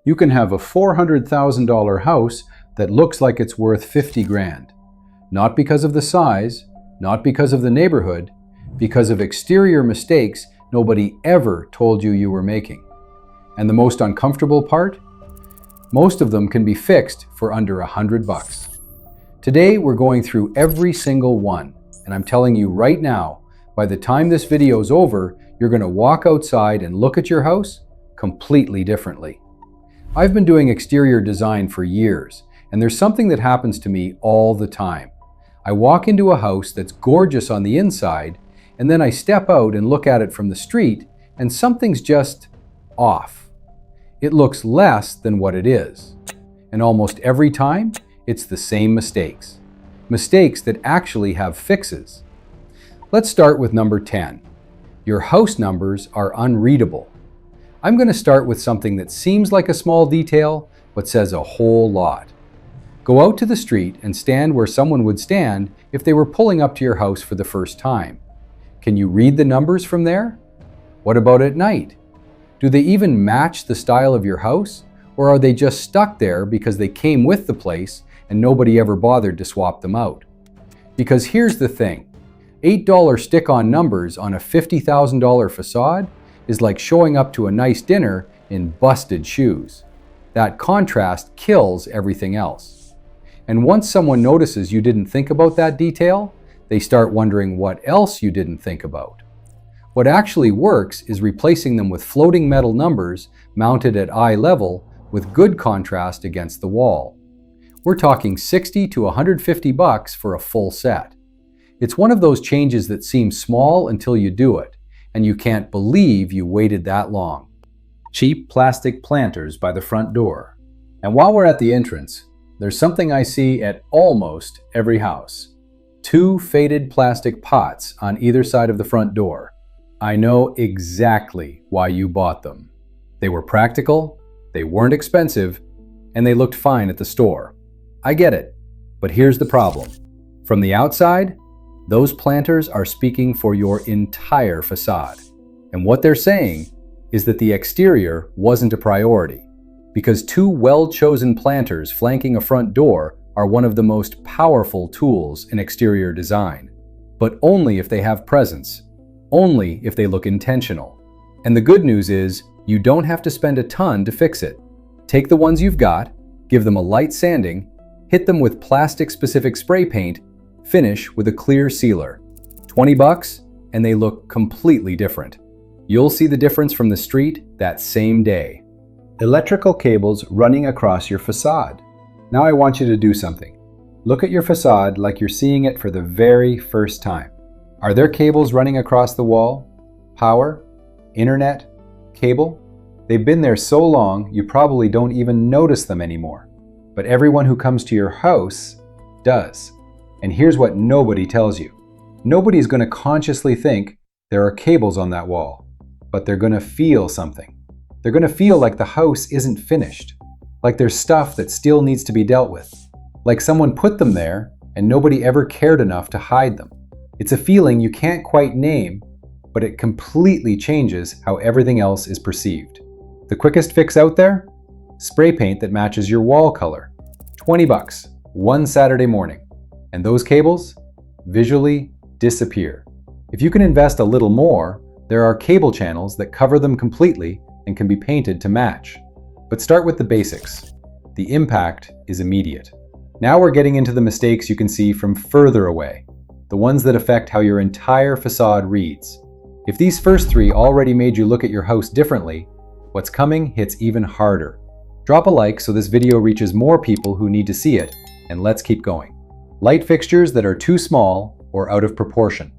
You can have a $400,000 house that looks like it's worth 50 grand. Not because of the size, not because of the neighborhood, because of exterior mistakes nobody ever told you were making. And the most uncomfortable part? Most of them can be fixed for under $100. Today we're going through every single one, and I'm telling you right now, by the time this video's over, you're going to walk outside and look at your house completely differently. I've been doing exterior design for years, and there's something that happens to me all the time. I walk into a house that's gorgeous on the inside, and then I step out and look at it from the street, and something's just off. It looks less than what it is. And almost every time, it's the same mistakes. Mistakes that actually have fixes. Let's start with number 10. Your house numbers are unreadable. I'm going to start with something that seems like a small detail, but says a whole lot. Go out to the street and stand where someone would stand if they were pulling up to your house for the first time. Can you read the numbers from there? What about at night? Do they even match the style of your house, or are they just stuck there because they came with the place and nobody ever bothered to swap them out? Because here's the thing. $8 stick-on numbers on a $50,000 facade is like showing up to a nice dinner in busted shoes. That contrast kills everything else. And once someone notices you didn't think about that detail, they start wondering what else you didn't think about. What actually works is replacing them with floating metal numbers mounted at eye level with good contrast against the wall. We're talking $60 to $150 for a full set. It's one of those changes that seems small until you do it, and you can't believe you waited that long. Cheap plastic planters by the front door. And while we're at the entrance, there's something I see at almost every house. 2 faded plastic pots on either side of the front door. I know exactly why you bought them. They were practical, they weren't expensive, and they looked fine at the store. I get it, but here's the problem. From the outside, those planters are speaking for your entire facade. And what they're saying is that the exterior wasn't a priority, because 2 well-chosen planters flanking a front door are one of the most powerful tools in exterior design. But only if they have presence, only if they look intentional. And the good news is, you don't have to spend a ton to fix it. Take the ones you've got, give them a light sanding, hit them with plastic-specific spray paint, finish with a clear sealer. $20 and they look completely different. You'll see the difference from the street that same day. Electrical cables running across your facade. Now I want you to do something. Look at your facade like you're seeing it for the very first time. Are there cables running across the wall? Power? Internet? Cable? They've been there so long you probably don't even notice them anymore. But everyone who comes to your house does. And here's what nobody tells you. Nobody's going to consciously think there are cables on that wall, but they're going to feel something. They're going to feel like the house isn't finished, like there's stuff that still needs to be dealt with, like someone put them there and nobody ever cared enough to hide them. It's a feeling you can't quite name, but it completely changes how everything else is perceived. The quickest fix out there? Spray paint that matches your wall color. $20, one Saturday morning. And those cables visually disappear. If you can invest a little more, there are cable channels that cover them completely and can be painted to match. But start with the basics. The impact is immediate. Now we're getting into the mistakes you can see from further away, the ones that affect how your entire facade reads. If these first 3 already made you look at your house differently, what's coming hits even harder. Drop a like so this video reaches more people who need to see it, and let's keep going. Light fixtures that are too small or out of proportion.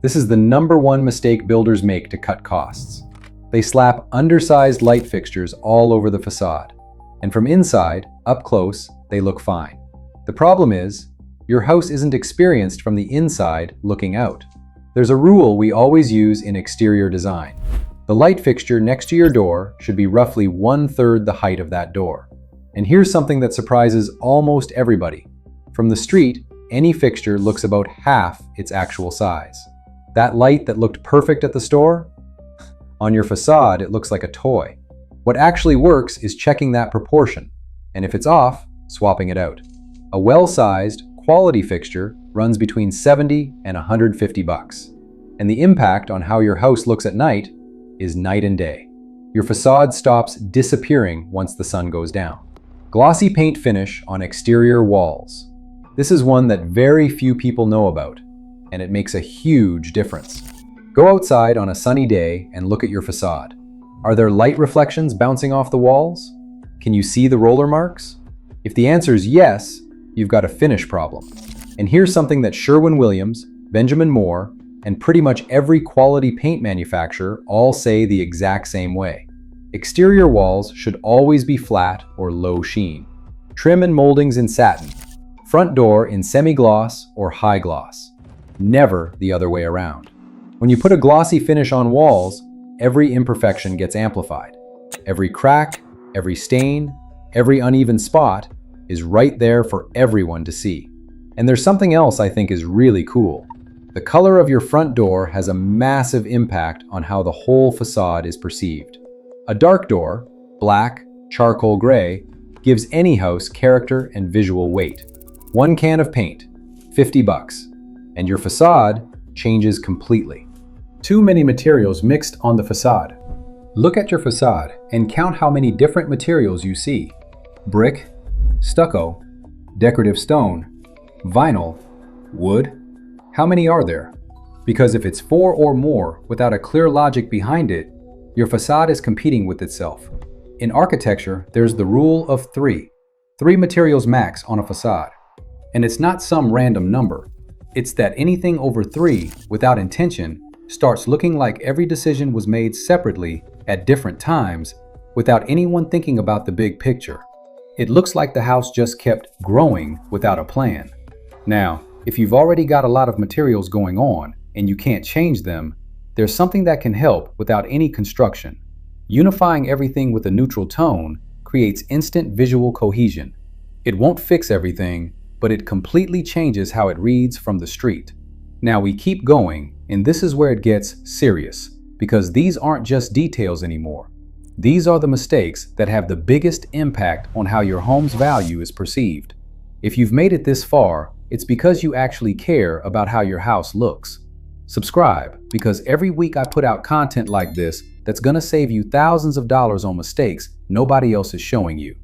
This is the #1 mistake builders make to cut costs. They slap undersized light fixtures all over the facade. And from inside, up close, they look fine. The problem is, your house isn't experienced from the inside looking out. There's a rule we always use in exterior design. The light fixture next to your door should be roughly 1/3 the height of that door. And here's something that surprises almost everybody. From the street, any fixture looks about half its actual size. That light that looked perfect at the store? On your facade, it looks like a toy. What actually works is checking that proportion, and if it's off, swapping it out. A well-sized, quality fixture runs between $70 and $150, and the impact on how your house looks at night is night and day. Your facade stops disappearing once the sun goes down. Glossy paint finish on exterior walls. This is one that very few people know about, and it makes a huge difference. Go outside on a sunny day and look at your facade. Are there light reflections bouncing off the walls? Can you see the roller marks? If the answer is yes, you've got a finish problem. And here's something that Sherwin-Williams, Benjamin Moore, and pretty much every quality paint manufacturer all say the exact same way. Exterior walls should always be flat or low sheen. Trim and moldings in satin. Front door in semi-gloss or high gloss. Never the other way around. When you put a glossy finish on walls, every imperfection gets amplified. Every crack, every stain, every uneven spot is right there for everyone to see. And there's something else I think is really cool. The color of your front door has a massive impact on how the whole facade is perceived. A dark door, black, charcoal gray, gives any house character and visual weight. One can of paint, $50, and your facade changes completely. Too many materials mixed on the facade. Look at your facade and count how many different materials you see. Brick, stucco, decorative stone, vinyl, wood. How many are there? Because if it's 4 or more without a clear logic behind it, your facade is competing with itself. In architecture, there's the rule of 3. 3 materials max on a facade. And it's not some random number. It's that anything over 3 without intention starts looking like every decision was made separately at different times without anyone thinking about the big picture. It looks like the house just kept growing without a plan. Now, if you've already got a lot of materials going on and you can't change them, there's something that can help without any construction. Unifying everything with a neutral tone creates instant visual cohesion. It won't fix everything, but it completely changes how it reads from the street. Now we keep going, and this is where it gets serious, because these aren't just details anymore. These are the mistakes that have the biggest impact on how your home's value is perceived. If you've made it this far, it's because you actually care about how your house looks. Subscribe, because every week I put out content like this that's gonna save you thousands of dollars on mistakes nobody else is showing you.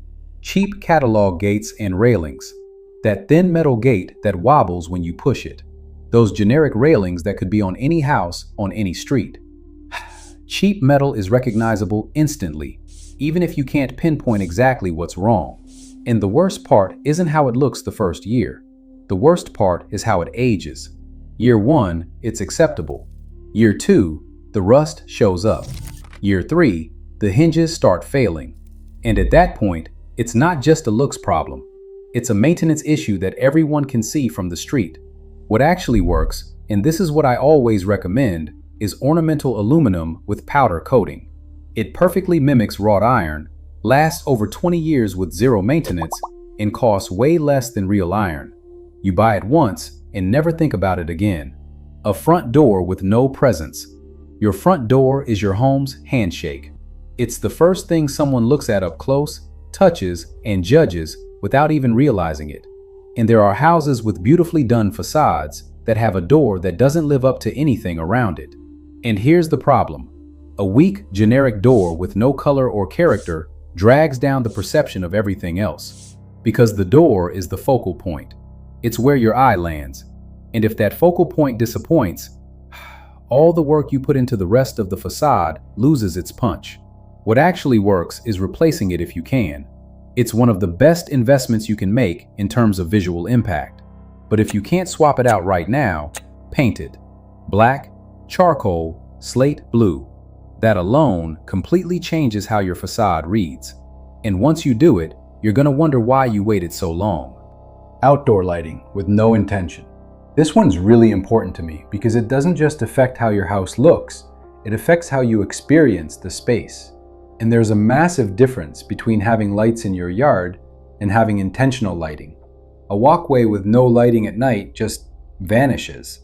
Cheap catalog gates and railings. That thin metal gate that wobbles when you push it. Those generic railings that could be on any house, on any street. Cheap metal is recognizable instantly, even if you can't pinpoint exactly what's wrong. And the worst part isn't how it looks the first year. The worst part is how it ages. Year 1, it's acceptable. Year 2, the rust shows up. Year 3, the hinges start failing. And at that point, it's not just a looks problem. It's a maintenance issue that everyone can see from the street. What actually works, and this is what I always recommend, is ornamental aluminum with powder coating. It perfectly mimics wrought iron, lasts over 20 years with zero maintenance, and costs way less than real iron. You buy it once and never think about it again. A front door with no presence. Your front door is your home's handshake. It's the first thing someone looks at up close, touches, and judges without even realizing it. And there are houses with beautifully done facades that have a door that doesn't live up to anything around it. And here's the problem. A weak, generic door with no color or character drags down the perception of everything else. Because the door is the focal point. It's where your eye lands. And if that focal point disappoints, all the work you put into the rest of the facade loses its punch. What actually works is replacing it if you can. It's one of the best investments you can make in terms of visual impact. But if you can't swap it out right now, paint it. Black, charcoal, slate blue. That alone completely changes how your facade reads. And once you do it, you're gonna wonder why you waited so long. Outdoor lighting with no intention. This one's really important to me because it doesn't just affect how your house looks, it affects how you experience the space. And there's a massive difference between having lights in your yard and having intentional lighting. A walkway with no lighting at night just vanishes.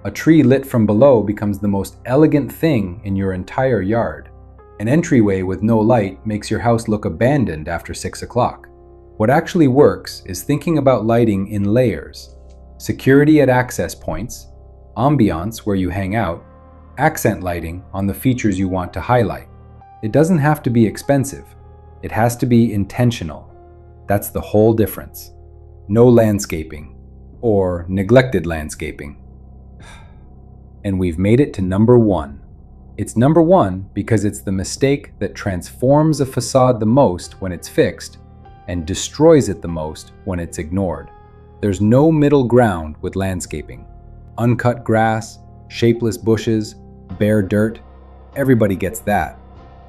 A tree lit from below becomes the most elegant thing in your entire yard. An entryway with no light makes your house look abandoned after 6 o'clock. What actually works is thinking about lighting in layers. Security at access points, ambiance where you hang out, accent lighting on the features you want to highlight. It doesn't have to be expensive. It has to be intentional. That's the whole difference. No landscaping, or neglected landscaping. And we've made it to number 1. It's number 1 because it's the mistake that transforms a facade the most when it's fixed and destroys it the most when it's ignored. There's no middle ground with landscaping. Uncut grass, shapeless bushes, bare dirt, everybody gets that.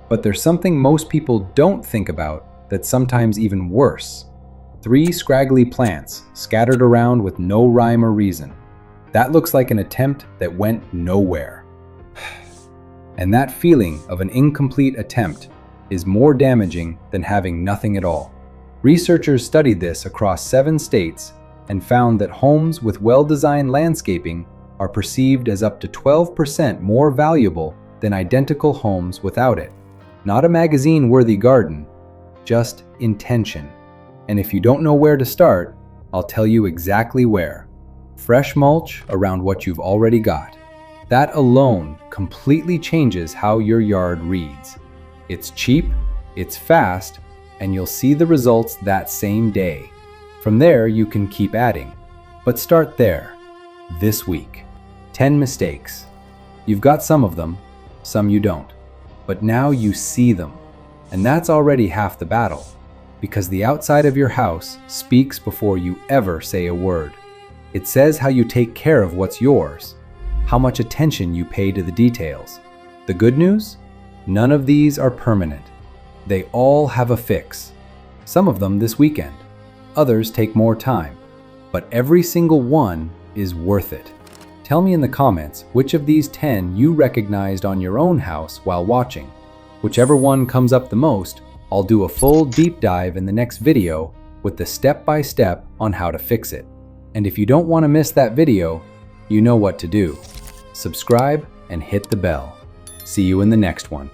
But there's something most people don't think about that's sometimes even worse. 3 scraggly plants scattered around with no rhyme or reason. That looks like an attempt that went nowhere. And that feeling of an incomplete attempt is more damaging than having nothing at all. Researchers studied this across 7 states and found that homes with well-designed landscaping are perceived as up to 12% more valuable than identical homes without it. Not a magazine-worthy garden, just intention. And if you don't know where to start, I'll tell you exactly where. Fresh mulch around what you've already got. That alone completely changes how your yard reads. It's cheap, it's fast, and you'll see the results that same day. From there, you can keep adding. But start there. This week. 10 mistakes. You've got some of them, some you don't. But now you see them. And that's already half the battle. Because the outside of your house speaks before you ever say a word. It says how you take care of what's yours, how much attention you pay to the details. The good news? None of these are permanent. They all have a fix. Some of them this weekend. Others take more time. But every single one is worth it. Tell me in the comments which of these 10 you recognized on your own house while watching. Whichever one comes up the most, I'll do a full deep dive in the next video with the step-by-step on how to fix it. And if you don't want to miss that video, you know what to do. Subscribe and hit the bell. See you in the next one.